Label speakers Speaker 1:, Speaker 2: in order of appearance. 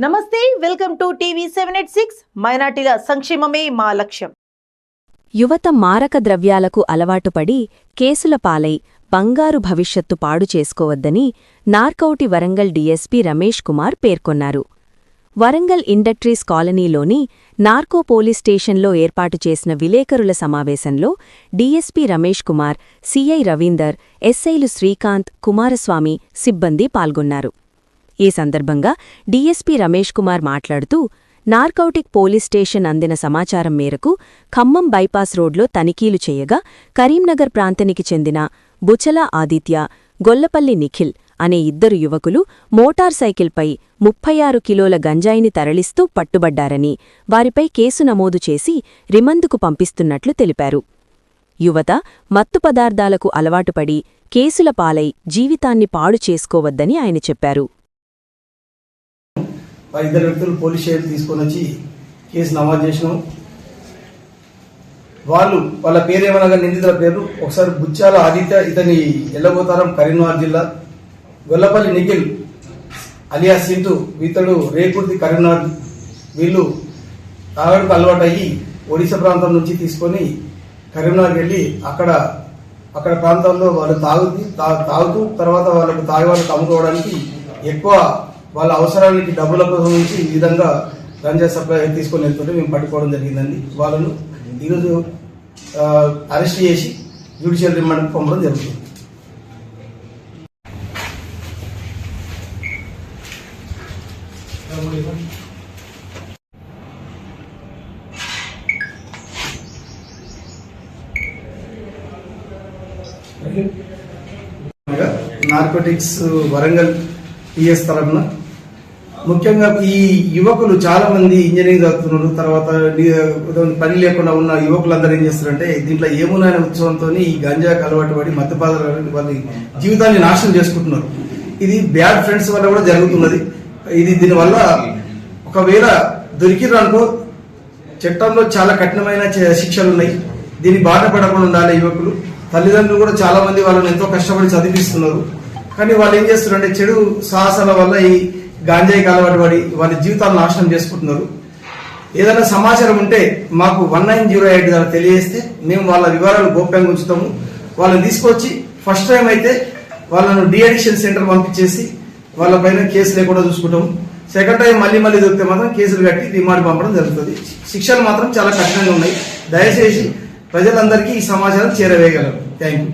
Speaker 1: నమస్తే, welcome to TV 786. మైనార్టీల సంక్షేమమే మా లక్ష్యం.
Speaker 2: యువత మారక ద్రవ్యాలకు అలవాటుపడి కేసుల పాలై బంగారు భవిష్యత్తు పాడు చేసుకోవద్దని నార్కౌటి వరంగల్ డీఎస్పీ రమేష్ కుమార్ పేర్కొన్నారు. వరంగల్ ఇండస్ట్రీస్ కాలనీలోని నార్కో పోలీస్ స్టేషన్లో ఏర్పాటు చేసిన విలేకరుల సమావేశంలో డీఎస్పీ రమేష్ కుమార్, సీఐ రవీందర్, ఎస్ఐలు శ్రీకాంత్, కుమారస్వామి సిబ్బంది పాల్గొన్నారు. ఈ సందర్భంగా డీఎస్పీ రమేష్ కుమార్ మాట్లాడుతూ, నార్కౌటిక్ పోలీస్ స్టేషన్ అందిన సమాచారం మేరకు ఖమ్మం బైపాస్ రోడ్లో తనిఖీలు చేయగా కరీంనగర్ ప్రాంతానికి చెందిన బుచల ఆదిత్య, గొల్లపల్లి నిఖిల్ అనే ఇద్దరు యువకులు మోటార్ సైకిల్పై 36 కిలోల గంజాయిని తరలిస్తూ పట్టుబడ్డారని, వారిపై కేసు నమోదు చేసి రిమందుకు పంపిస్తున్నట్లు తెలిపారు. యువత మత్తు పదార్థాలకు అలవాటుపడి కేసుల పాలై జీవితాన్ని పాడు చేసుకోవద్దని ఆయన చెప్పారు.
Speaker 3: ఇద్దరు వ్యక్తులు పోలీస్ స్టేషన్ తీసుకొని వచ్చి కేసు నమోదు చేసినాం. వాళ్ళ పేరేమనగా నిందితుల పేరు ఒకసారి బుచ్చాల ఆదిత్య, ఇతని ఎల్లబోతారం కరీంనగర్ జిల్లా, గొల్లపల్లి నిఖిల్ అలియా సింటూ, ఇతడు రేకుర్తి కరీంనగర్. వీళ్ళు తాగడుకు అలవాటు అయ్యి ఒడిశా ప్రాంతం నుంచి తీసుకొని కరీంనగర్కి వెళ్ళి అక్కడ ప్రాంతాల్లో వాళ్ళు తాగుతూ తర్వాత వాళ్ళకు తాగే వాళ్ళకు అమ్ముకోవడానికి ఎక్కువ వాళ్ళ అవసరానికి డబ్బుల కోసం నుంచి ఈ విధంగా గంజా సప్లై తీసుకొని వెళ్తుంటే మేము పట్టుకోవడం జరిగిందండి. వాళ్ళను ఈరోజు అరెస్ట్ చేసి జ్యుడిషియల్ రిమాండ్కి పంపడం జరుగుతుంది. నార్కోటిక్స్ వరంగల్ పిఎస్ తరఫున ముఖ్యంగా ఈ యువకులు చాలా మంది ఇంజనీరింగ్ చదువుతున్నారు. తర్వాత పని లేకుండా ఉన్న యువకులందరూ ఏం చేస్తారంటే దీంట్లో ఏమున్నాయనే ఉత్సవంతో ఈ గంజాకి అలవాటు పడి మద్యపాదాలు వాళ్ళ జీవితాన్ని నాశనం చేసుకుంటున్నారు. ఇది బ్యాడ్ ఫ్రెండ్స్ వల్ల కూడా జరుగుతున్నది. దీనివల్ల ఒకవేళ దొరికిరనుకో చట్టంలో చాలా కఠినమైన శిక్షలు ఉన్నాయి. దీన్ని బాధ పడకుండా ఉండాలి యువకులు. తల్లిదండ్రులు కూడా చాలా మంది వాళ్ళని ఎంతో కష్టపడి చదివిస్తున్నారు. కానీ వాళ్ళు ఏం చేస్తున్నారంటే చెడు సాహసాల వల్ల ఈ గాంజాయికి అలవాటు పడి వాళ్ళ జీవితాలను నాశనం చేసుకుంటున్నారు. ఏదైనా సమాచారం ఉంటే మాకు 1908 ద్వారా తెలియజేస్తే మేము వాళ్ళ వివరాలు గోప్యంగా ఉంచుతాము. వాళ్ళని తీసుకొచ్చి ఫస్ట్ టైం అయితే వాళ్ళను డిఅడిక్షన్ సెంటర్ పంపించేసి వాళ్ళపైన కేసు లేకుండా చూసుకుంటాము. సెకండ్ టైం మళ్ళీ దొరికితే మాత్రం కేసులు కట్టి రిమాండ్ పంపడం జరుగుతుంది. శిక్షలు మాత్రం చాలా కఠినంగా ఉన్నాయి. దయచేసి ప్రజలందరికీ ఈ సమాచారం చేరవేయగలరు. Thank you.